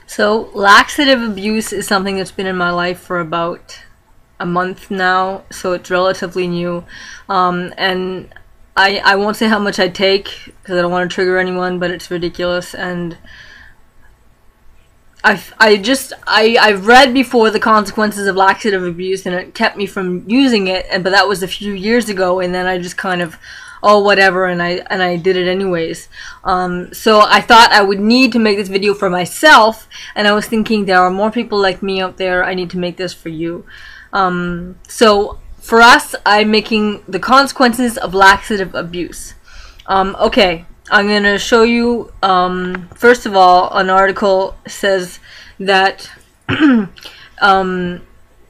So laxative abuse is something that's been in my life for about a month now, so it's relatively new. And I won't say how much I take because I don't want to trigger anyone, but it's ridiculous. And I've read before the consequences of laxative abuse, and it kept me from using it. But that was a few years ago, and then I just kind of, oh whatever, and I did it anyways. So I thought I would need to make this video for myself, and I was thinking there are more people like me out there. I need to make this for you. So for us, I'm making the consequences of laxative abuse. Okay, I'm gonna show you. First of all, an article says that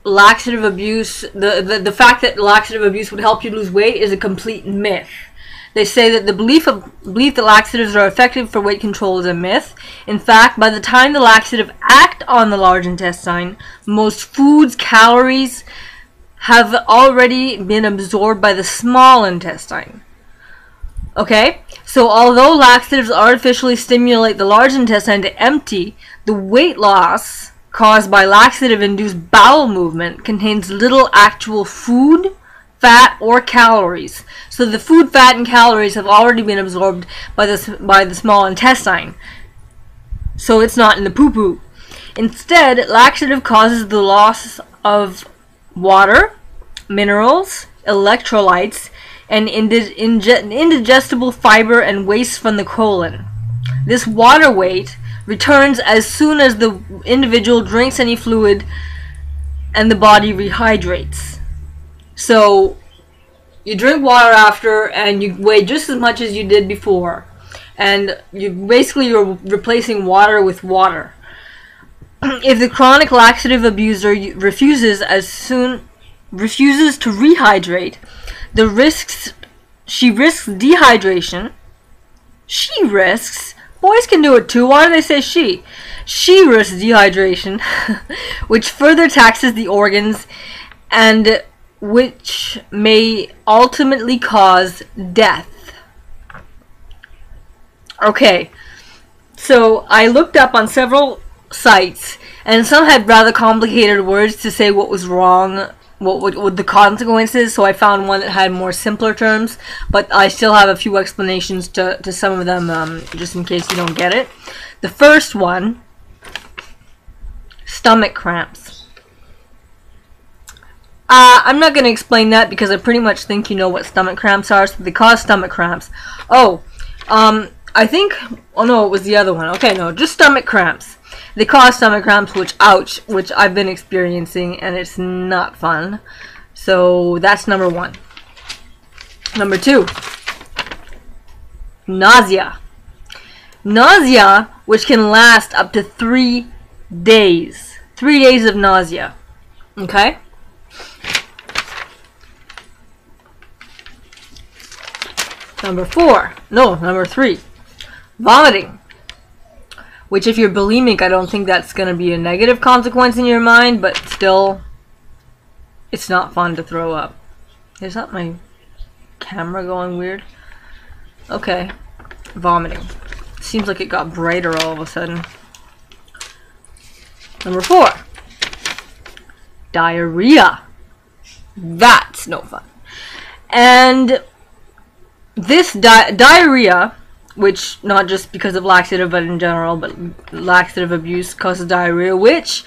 laxative abuse, the fact that laxative abuse would help you lose weight is a complete myth. They say that the belief that laxatives are effective for weight control is a myth. In fact, by the time the laxative act on the large intestine, most foods' calories have already been absorbed by the small intestine. Okay? So although laxatives artificially stimulate the large intestine to empty, the weight loss caused by laxative-induced bowel movement contains little actual food, fat, or calories. So the food, fat, and calories have already been absorbed by the small intestine. So it's not in the poo-poo. Instead, laxative causes the loss of water, minerals, electrolytes, and indigestible fiber and waste from the colon. This water weight returns as soon as the individual drinks any fluid and the body rehydrates. So you drink water after and you weigh just as much as you did before, and you're replacing water with water. If the chronic laxative abuser refuses to rehydrate, she risks dehydration. Boys can do it too. Why do they say she? She risks dehydration, which further taxes the organs and which may ultimately cause death. Okay, so I looked up on several sites, and some had rather complicated words to say what was wrong, what the consequences, so I found one that had more simpler terms, but I still have a few explanations to some of them, just in case you don't get it. The first one, stomach cramps. I'm not going to explain that because I pretty much think you know what stomach cramps are, so they cause stomach cramps. Oh, I think, oh no, it was the other one. Okay, no, just stomach cramps. They cause stomach cramps, which I've been experiencing, and it's not fun. So that's number one. Number two, nausea. Nausea, which can last up to 3 days. 3 days of nausea. Okay? Number three, vomiting. Which, if you're bulimic, I don't think that's going to be a negative consequence in your mind, but still, it's not fun to throw up. Is that my camera going weird? Okay, vomiting. Seems like it got brighter all of a sudden. Number four, diarrhea. That's no fun. And this diarrhea, which not just because of laxative but in general, but laxative abuse causes diarrhea, which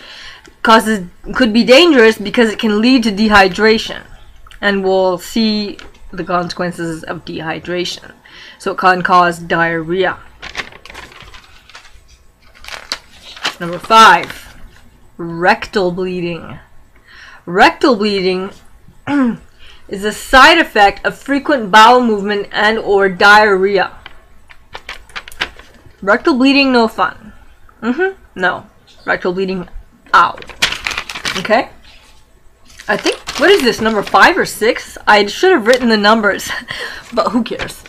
could be dangerous because it can lead to dehydration, and we'll see the consequences of dehydration. So it can cause diarrhea. Number five, rectal bleeding. Rectal bleeding is a side effect of frequent bowel movement and or diarrhea. Rectal bleeding, no fun. No. Rectal bleeding, ow. Okay? I think, what is this, number 5 or 6? I should have written the numbers, but who cares?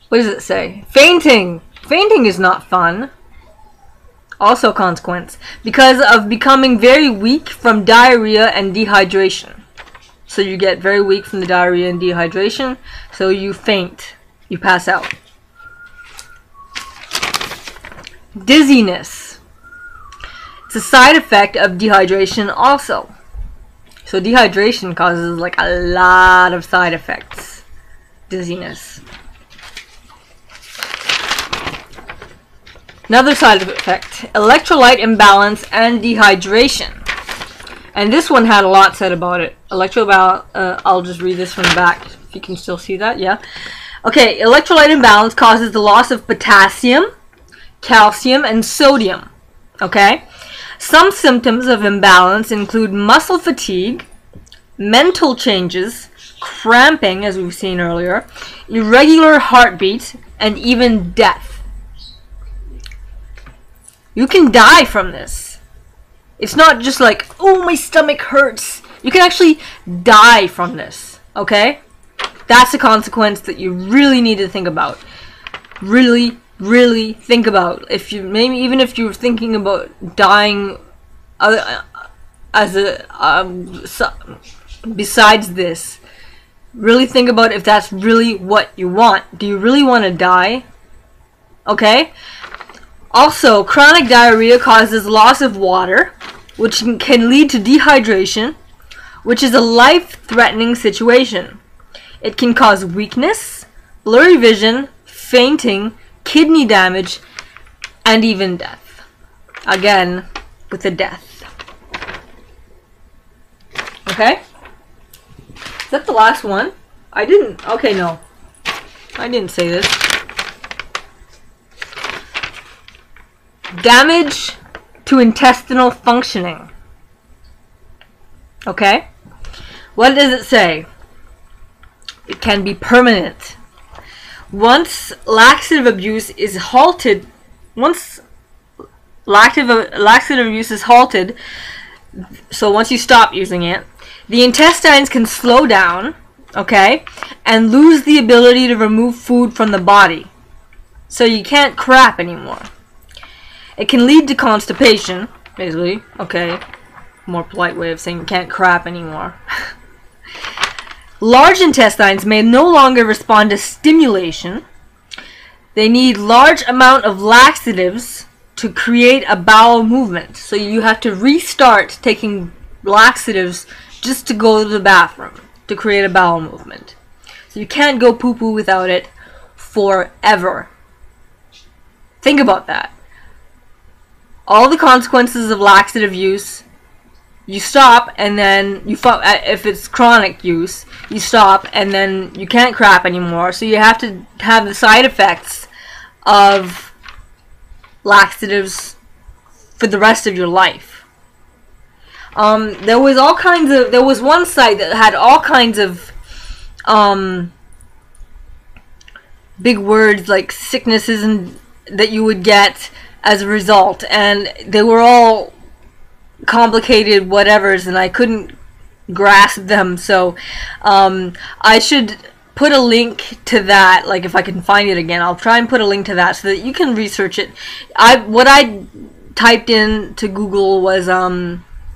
What does it say? Fainting. Fainting is not fun. Also consequence. Because of becoming very weak from diarrhea and dehydration. So you get very weak from the diarrhea and dehydration, so you faint. You pass out. Dizziness. It's a side effect of dehydration also. So dehydration causes like a lot of side effects. Dizziness. Another side effect, electrolyte imbalance and dehydration. And this one had a lot said about it. I'll just read this from the back, if you can still see that, yeah. Okay, electrolyte imbalance causes the loss of potassium, calcium, and sodium. Okay? Some symptoms of imbalance include muscle fatigue, mental changes, cramping, as we've seen earlier, irregular heartbeat, and even death. You can die from this. It's not just like, oh, my stomach hurts. You can actually die from this, okay? That's a consequence that you really need to think about. Really, really think about. If you, maybe even if you're thinking about dying as a besides this, really think about if that's really what you want. Do you really want to die? Okay? Also, chronic diarrhea causes loss of water, which can lead to dehydration, which is a life-threatening situation. It can cause weakness, blurry vision, fainting, kidney damage, and even death. Again, with a death. Okay? Is that the last one? Okay, no. I didn't say this. Damage to intestinal functioning. Okay? What does it say? It can be permanent. Once laxative abuse is halted, so once you stop using it, the intestines can slow down, okay, and lose the ability to remove food from the body. So you can't crap anymore. It can lead to constipation, basically. Okay, more polite way of saying you can't crap anymore. Large intestines may no longer respond to stimulation. They need large amount of laxatives to create a bowel movement. So you have to restart taking laxatives just to go to the bathroom to create a bowel movement. So you can't go poo-poo without it forever. Think about that. All the consequences of laxative use, you stop and then if it's chronic use, you stop and then you can't crap anymore. So you have to have the side effects of laxatives for the rest of your life. There was one site that had all kinds of big words like sicknesses and that you would get as a result, and they were all complicated whatevers, and I couldn't grasp them. So I should put a link to that, like if I can find it again. I'll try and put a link to that so that you can research it. What I typed in to Google was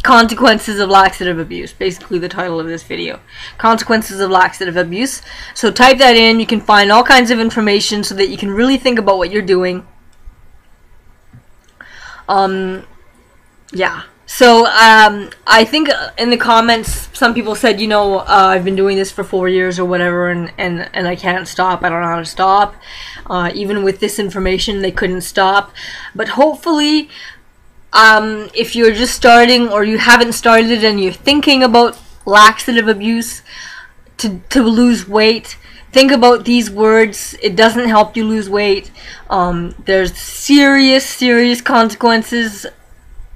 consequences of laxative abuse, basically the title of this video. Consequences of laxative abuse. So type that in, you can find all kinds of information so that you can really think about what you're doing. Yeah. So, I think in the comments, some people said, you know, I've been doing this for 4 years or whatever, and I can't stop. I don't know how to stop. Even with this information, they couldn't stop. But hopefully, if you're just starting or you haven't started and you're thinking about laxative abuse to lose weight, think about these words. It doesn't help you lose weight. There's serious consequences,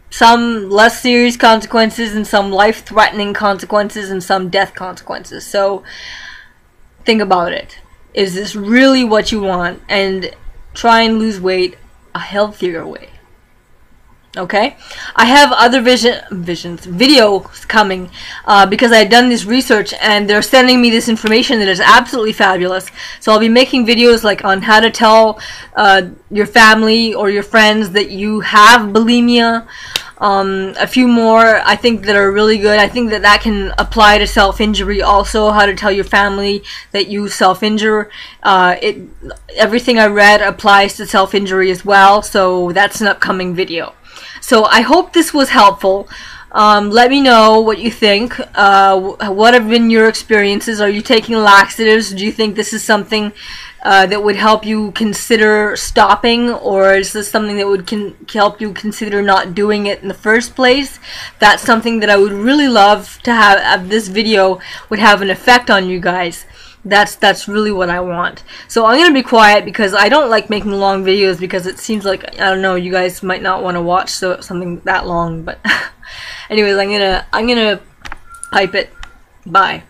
some less serious consequences, and some life-threatening consequences, and some death consequences. So think about it. Is this really what you want? And try and lose weight a healthier way. Okay, I have other videos coming because I had done this research and they're sending me this information that is absolutely fabulous. So I'll be making videos like on how to tell your family or your friends that you have bulimia, A few more I think that are really good. I think that that can apply to self-injury also, how to tell your family that you self-injure. Everything I read applies to self-injury as well, so that's an upcoming video. So I hope this was helpful. Let me know what you think. What have been your experiences? Are you taking laxatives? Do you think this is something that would help you consider stopping, or is this something that would help you consider not doing it in the first place? That's something that I would really love to have this video would have an effect on you guys. That's really what I want. So I'm gonna be quiet because I don't like making long videos, because it seems like, I don't know, you guys might not want to watch something that long. But anyways, I'm gonna pipe it. Bye.